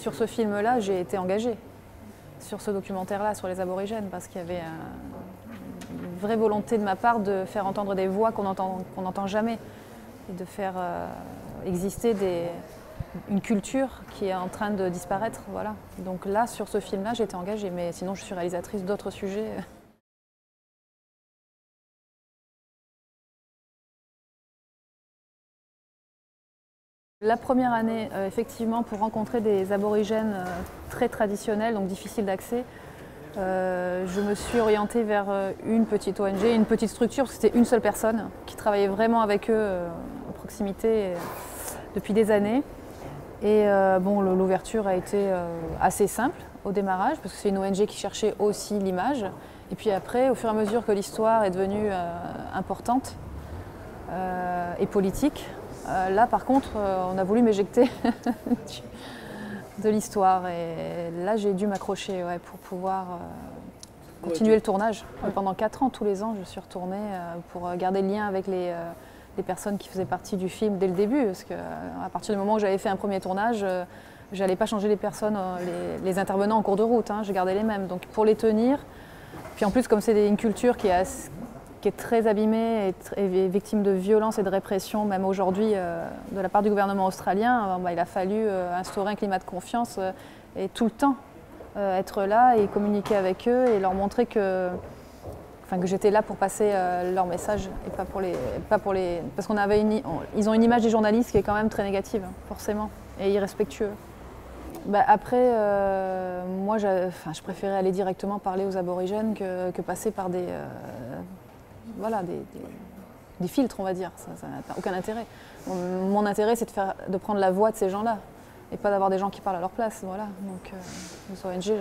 Sur ce film-là, j'ai été engagée, sur ce documentaire-là, sur les aborigènes, parce qu'il y avait une vraie volonté de ma part de faire entendre des voix qu'on n'entend jamais, et de faire exister une culture qui est en train de disparaître. Voilà. Donc là, sur ce film-là, j'ai été engagée, mais sinon je suis réalisatrice d'autres sujets. La première année, effectivement, pour rencontrer des aborigènes très traditionnels, donc difficiles d'accès, je me suis orientée vers une petite ONG, une petite structure, parce que c'était une seule personne qui travaillait vraiment avec eux en proximité depuis des années. Et bon, l'ouverture a été assez simple au démarrage, parce que c'est une ONG qui cherchait aussi l'image. Et puis après, au fur et à mesure que l'histoire est devenue importante et politique, là, par contre, on a voulu m'éjecter de l'histoire. Et là, j'ai dû m'accrocher pour pouvoir continuer le tournage. Pendant 4 ans, tous les ans, je suis retournée pour garder le lien avec les personnes qui faisaient partie du film dès le début. Parce qu'à partir du moment où j'avais fait un premier tournage, je n'allais pas changer les personnes, les intervenants en cours de route. J'ai gardé les mêmes. Donc pour les tenir, puis en plus, comme c'est une culture qui est très abîmée et victime de violence et de répression, même aujourd'hui, de la part du gouvernement australien, il a fallu instaurer un climat de confiance et tout le temps être là et communiquer avec eux et leur montrer que j'étais là pour passer leur message et pas pour les... Parce ils ont une image des journalistes qui est quand même très négative, forcément, et irrespectueux. Après, moi, je préférais aller directement parler aux aborigènes que passer par des filtres, on va dire. Ça n'a aucun intérêt. Mon intérêt, c'est de prendre la voix de ces gens-là et pas d'avoir des gens qui parlent à leur place. Voilà. Donc, les ONG,